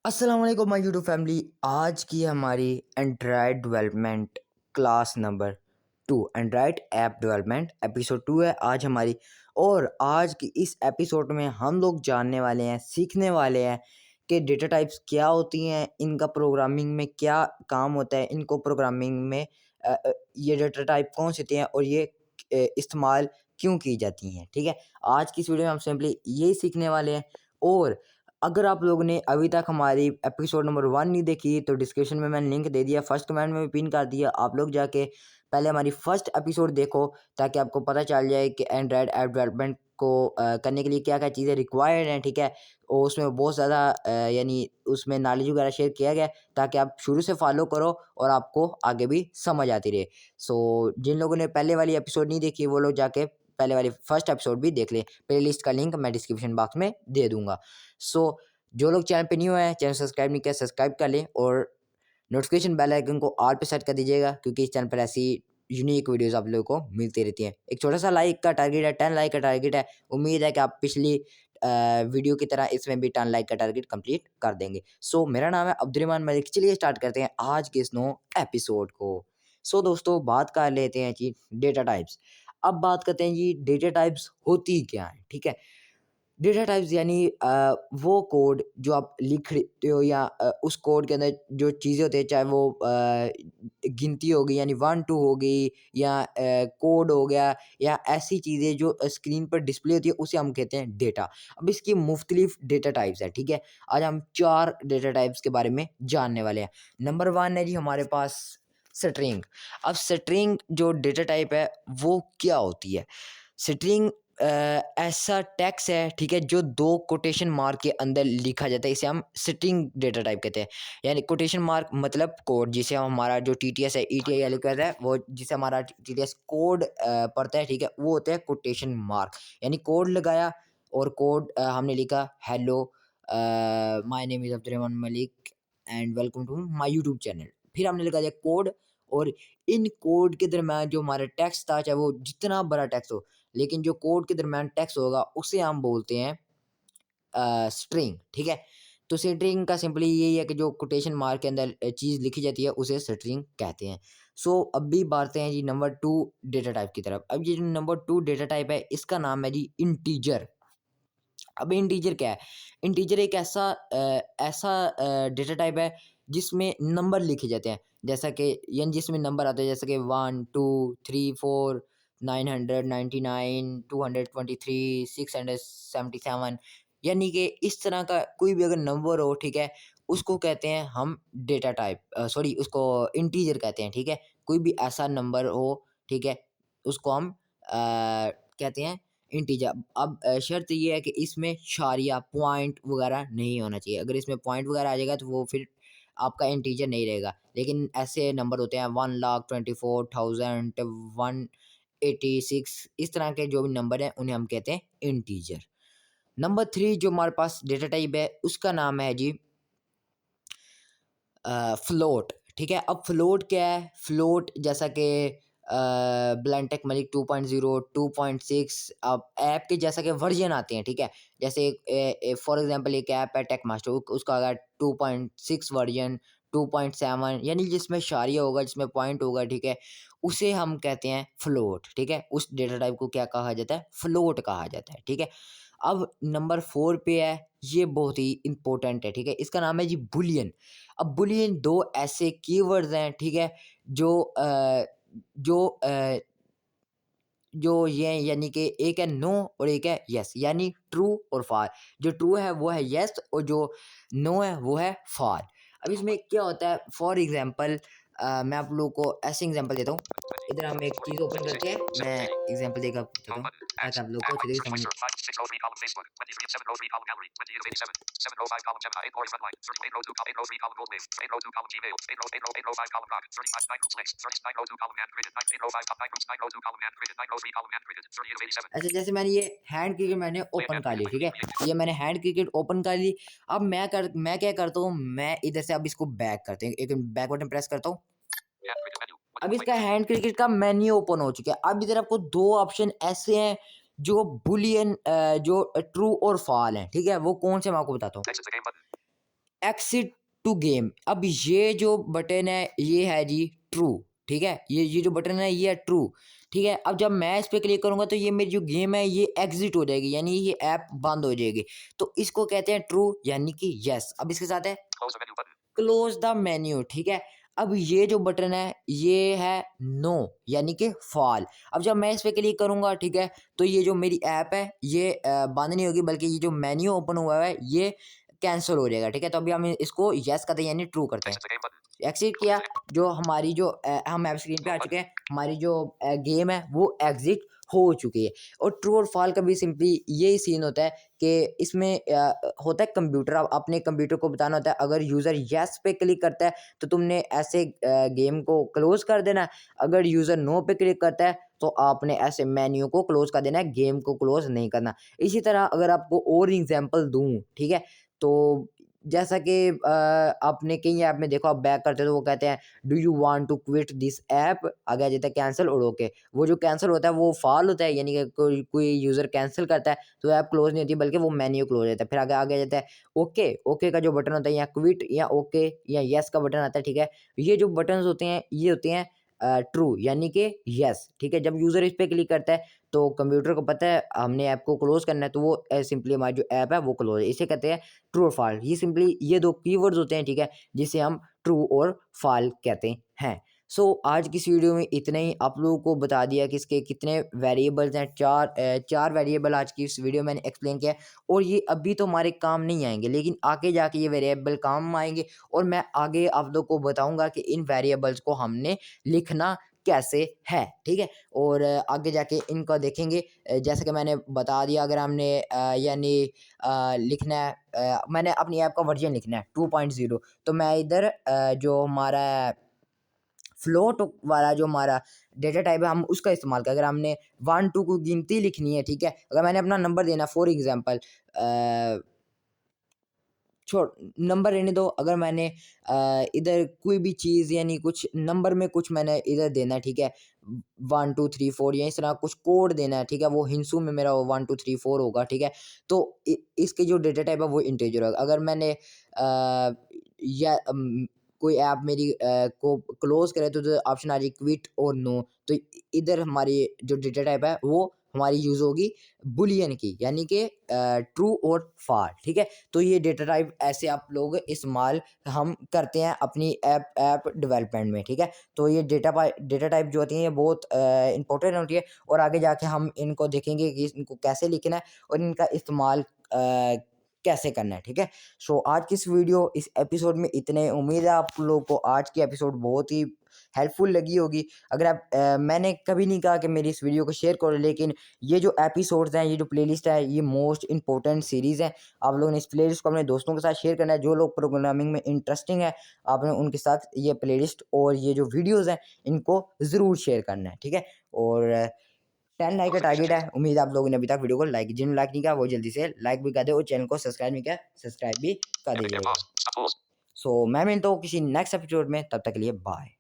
अस्सलाम वालेकुम my YouTube family. आज की हमारी Android development class number 2 Android app development episode 2 है आज हमारी। और आज की इस एपिसोड में हम लोग जानने वाले हैं, सीखने वाले हैं कि डेटा टाइप्स क्या होती हैं, इनका प्रोग्रामिंग में क्या काम होता है, इनको प्रोग्रामिंग में ये डेटा टाइप कौन से होते हैं और ये इस्तेमाल क्यों की जाती हैं। ठीक है, आज की इस वीडियो में हम सिंपली यही सीखने वाले हैं। और अगर आप लोगों ने अभी तक हमारी एपिसोड नंबर 1 नहीं देखी तो डिस्क्रिप्शन में मैंने लिंक दे दिया, फर्स्ट कमेंट में भी पिन कर दिया। आप लोग जाके पहले हमारी फर्स्ट एपिसोड देखो ताकि आपको पता चल जाए कि एंड्रॉयड ऐप डेवलपमेंट को करने के लिए क्या क्या चीज़ें रिक्वायर्ड हैं। ठीक है, और उसमें बहुत ज़्यादा यानी उसमें नॉलेज वगैरह शेयर किया गया है ताकि आप शुरू से फॉलो करो और आपको आगे भी समझ आती रहे। सो जिन लोगों ने पहले वाली एपिसोड नहीं देखी वो लोग जाके पहले वाली फर्स्ट एपिसोड भी देख लें। प्लेलिस्ट का लिंक मैं डिस्क्रिप्शन बॉक्स में दे दूंगा। सो जो लोग चैनल पे न्यू हैं, चैनल सब्सक्राइब नहीं किया सब्सक्राइब कर लें और नोटिफिकेशन बेल आइकन को ऑल पे सेट कर दीजिएगा क्योंकि इस चैनल पर ऐसी यूनिक वीडियोस आप लोगों को मिलती रहती हैं। एक छोटा सा लाइक का टारगेट है, 10 लाइक का टारगेट है। उम्मीद है कि आप पिछली वीडियो की तरह इसमें भी 10 लाइक का टारगेट कंप्लीट कर देंगे। सो मेरा नाम है अब्दुर्रहमान मलिक। चलिए स्टार्ट करते हैं आज के इस नो एपिसोड को। सो दोस्तों बात कर लेते हैं जी डेटा टाइप्स। अब बात करते हैं जी डेटा टाइप्स होती क्या है। ठीक है, डेटा टाइप्स यानी वो कोड जो आप लिख रहे हो या उस कोड के अंदर जो चीज़ें होती हैं, चाहे वो गिनती हो गई यानी 1 2 हो गई या कोड हो गया या ऐसी चीज़ें जो स्क्रीन पर डिस्प्ले होती है उसे हम कहते हैं डेटा। अब इसकी मुख्तलिफ डेटा टाइप्स हैं। ठीक है, आज हम 4 डेटा टाइप्स के बारे में जानने वाले हैं। नंबर 1 है जी हमारे पास स्ट्रिंग। अब स्ट्रिंग जो डेटा टाइप है वो क्या होती है? स्ट्रिंग ऐसा टेक्स्ट है, ठीक है, जो 2 कोटेशन मार्क के अंदर लिखा जाता है, इसे हम स्ट्रिंग डेटा टाइप कहते हैं। यानी कोटेशन मार्क मतलब कोड, जिसे हमारा जो टीटीएस है ईटीआई लिखा है वो जिसे हमारा टीटीएस कोड पढ़ता है। ठीक है, वो होता है कोटेशन मार्क। यानी कोड लगाया और कोड हमने लिखा hello my name is Abdurrahman Malik and welcome to my YouTube channel. फिर हमने लिखा दिया कोड और इन कोड के दरम्यान जो हमारा टेक्स्ट था, चाहे वो जितना बड़ा टेक्स्ट हो, लेकिन जो कोड के दरम्यान टेक्स्ट होगा उसे हम बोलते हैं स्ट्रिंग। ठीक है, तो स्ट्रिंग का सिंपली यही है कि जो कोटेशन मार्क के अंदर चीज़ लिखी जाती है उसे स्ट्रिंग कहते हैं। सो अब भी बढ़ते हैं जी नंबर 2 डेटा टाइप की तरफ। अब ये जो नंबर 2 डेटा टाइप है इसका नाम है जी इंटीजर। अब इंटीजर क्या है? इंटीजर एक ऐसा डेटा टाइप है जिसमें नंबर लिखे जाते हैं, जैसा कि यानी जिसमें नंबर आते हैं जैसे कि 1 2 3 4 999 223 677। यानी कि इस तरह का कोई भी अगर नंबर हो, ठीक है, उसको कहते हैं हम डेटा टाइप सॉरी उसको इंटीजर कहते हैं। ठीक है, कोई भी ऐसा नंबर हो, ठीक है, उसको हम कहते हैं इंटीजर। अब शर्त ये है कि इसमें शारिया पॉइंट वगैरह नहीं होना चाहिए। अगर इसमें पॉइंट वगैरह आ जाएगा तो वो फिर आपका इंटीजर नहीं रहेगा। लेकिन ऐसे नंबर होते हैं 1,24,186, इस तरह के जो भी नंबर हैं उन्हें हम कहते हैं इंटीजर। नंबर 3 जो हमारे पास डेटा टाइप है उसका नाम है जी फ्लोट। ठीक है, अब फ्लोट क्या है? फ्लोट जैसा कि ब्लेंटेक मलिक 2.0 2.6 अब ऐप के जैसा कि वर्जन आते हैं। ठीक है, जैसे फॉर एग्जांपल एक ऐप है टेक मास्टर, उसका अगर 2.6 वर्जन 2.7 यानी जिसमें शारिया होगा, जिसमें पॉइंट होगा, ठीक है, उसे हम कहते हैं फ्लोट। ठीक है, उस डेटा टाइप को क्या कहा जाता है? फ्लोट कहा जाता है। ठीक है, अब नंबर 4 पे है, ये बहुत ही इंपॉर्टेंट है। ठीक है, इसका नाम है जी बुलियन। अब बुलियन 2 ऐसे कीवर्ड्स हैं, ठीक है, जो जो अ, जो ये यानी कि एक है नो और एक है यस, यानी ट्रू और फॉर। जो ट्रू है वो है यस और जो नो है वो है फॉर। अब इसमें क्या होता है? फॉर एग्जांपल मैं आप लोगों को ऐसे एग्जांपल देता हूँ। इधर हम एक चीज़ ओपन करते हैं, मैं एग्जांपल देकर बताता हूँ ताकि आप लोगों को अच्छे से समझ। ऐसे जैसे मैंने ये हैंड क्रिकेट मैंने ओपन कर ली। ठीक है, ये मैंने हैंड क्रिकेट ओपन कर ली। अब मैं क्या करता हूँ, मैं इधर से अब इसको बैक करते हैं, एक बैक बटन प्रेस करता हूँ। अब इसका हैंड क्रिकेट का मेन्यू ओपन हो चुका है। अब इधर आपको 2 ऑप्शन ऐसे हैं जो बुलियन जो ट्रू और फॉल हैं। ठीक है, वो कौन से मैं आपको बताता हूँ। Exit to game. अब ये जो बटन है ये है जी ट्रू, ठीक है, ये जो बटन है ये है ट्रू, ठीक है। अब जब मैं इस पर क्लिक करूंगा तो ये मेरी जो गेम है ये एग्जिट हो जाएगी, यानी ये ऐप बंद हो जाएगी। तो इसको कहते हैं ट्रू यानी कि यस। अब इसके साथ है क्लोज द मेन्यू, ठीक है। अब ये जो बटन है ये है नो यानी कि फॉल। अब जब मैं इस पर क्लिक करूंगा, ठीक है, तो ये जो मेरी ऐप है ये बंद नहीं होगी, बल्कि ये जो मेन्यू ओपन हुआ है ये कैंसिल हो जाएगा, ठीक है। तो अभी हम इसको यस करते हैं यानी ट्रू करते हैं। एग्जिट किया, जो हमारी जो हम ऐप स्क्रीन पे आ चुके हैं, हमारी जो गेम है वो एग्जिट हो चुकी है। और ट्रू और फॉल का भी सिंपली यही सीन होता है कि इसमें होता है कंप्यूटर, अपने कंप्यूटर को बताना होता है अगर यूज़र यस पे क्लिक करता है तो तुमने ऐसे गेम को क्लोज कर देना है, अगर यूज़र नो पे क्लिक करता है तो आपने ऐसे मेन्यू को क्लोज कर देना है, गेम को क्लोज नहीं करना। इसी तरह अगर आपको और एग्जांपल दूं, ठीक है, तो जैसा कि आपने कई ऐप में देखो, आप बैक करते हो तो वो कहते हैं do you want to quit this app, आगे आ जाता है कैंसिल और ओके। वो जो कैंसिल होता है वो फॉल होता है, यानी कि कोई यूज़र कैंसिल करता है तो ऐप क्लोज नहीं होती बल्कि वो मेन्यू क्लोज होता है। फिर आगे आगे आ जाता है ओके, ओके का जो बटन होता है या क्विट या ओके या यस का बटन आता है, ठीक है। ये जो बटन होते हैं ये होते हैं ट्रू यानी कि यस, ठीक है। जब यूज़र इस पर क्लिक करता है तो कंप्यूटर को पता है हमने ऐप को क्लोज करना है, तो वो सिंपली हमारी जो ऐप है वो क्लोज है। इसे कहते हैं ट्रू और फॉल्स। ये सिंपली ये दो कीवर्ड्स होते हैं, ठीक है, जिसे हम ट्रू और फॉल कहते हैं। सो आज की इस वीडियो में इतना ही। आप लोगों को बता दिया कि इसके कितने वेरिएबल्स हैं, चार वेरिएबल आज की इस वीडियो में मैंने एक्सप्लेन किया है। और ये अभी तो हमारे काम नहीं आएंगे, लेकिन आगे जाके ये वेरिएबल काम आएंगे और मैं आगे आप लोग को बताऊंगा कि इन वेरिएबल्स को हमने लिखना कैसे है, ठीक है। और आगे जाके इनको देखेंगे। जैसे कि मैंने बता दिया, अगर हमने यानी लिखना है, मैंने अपनी ऐप का वर्जन लिखना है 2.0, तो मैं इधर जो हमारा फ्लोट वाला जो हमारा डेटा टाइप है हम उसका इस्तेमाल करें। अगर हमने 1 2 को गिनती लिखनी है, ठीक है, अगर मैंने अपना नंबर देना, फॉर एग्जांपल छोड़ नंबर रहने दो, अगर मैंने इधर कोई भी चीज़ यानी कुछ नंबर में कुछ मैंने इधर देना है, ठीक है, 1 2 3 4 या इस तरह कुछ कोड देना है, ठीक है, वो हिंसू में मेरा 1 2 3 4 होगा, ठीक है। तो इसके जो डेटा टाइप है वो इंटीजर होगा। अगर मैंने या कोई ऐप मेरी को क्लोज करे तो ऑप्शन आ रही क्विट और नो, तो इधर हमारी जो डेटा टाइप है वो हमारी यूज़ होगी बुलियन की, यानी कि ट्रू और फॉल्स, ठीक है। तो ये डेटा टाइप ऐसे आप लोग इस्तेमाल हम करते हैं अपनी ऐप डेवलपमेंट में, ठीक है। तो ये डेटा टाइप जो होती हैं ये बहुत इंपॉर्टेंट होती है और आगे जाके हम इनको देखेंगे कि इनको कैसे लिखना है और इनका इस्तेमाल कैसे करना है, ठीक है। सो आज की इस वीडियो इस एपिसोड में इतने, उम्मीद है आप लोग को आज की एपिसोड बहुत ही हेल्पफुल लगी होगी। अगर आप मैंने कभी नहीं कहा कि मेरी इस वीडियो को शेयर करो, लेकिन ये जो एपिसोड्स हैं, ये जो प्लेलिस्ट है, ये मोस्ट इंपॉर्टेंट सीरीज़ है। आप लोगों ने इस प्लेलिस्ट को अपने दोस्तों के साथ शेयर करना है। जो लोग प्रोग्रामिंग में इंटरेस्टिंग है, आपने उनके साथ ये प्लेलिस्ट और ये जो वीडियोज़ हैं इनको ज़रूर शेयर करना है, ठीक है। और 10 लाइक का टारगेट है। उम्मीद है आप लोगों ने अभी तक वीडियो को लाइक, जिन्होंने लाइक नहीं किया वो जल्दी से लाइक भी कर दे और चैनल को सब्सक्राइब नहीं किया सब्सक्राइब भी कर दीजिएगा। सो मैं मिलता हूँ किसी नेक्स्ट एपिसोड में, तब तक के लिए बाय।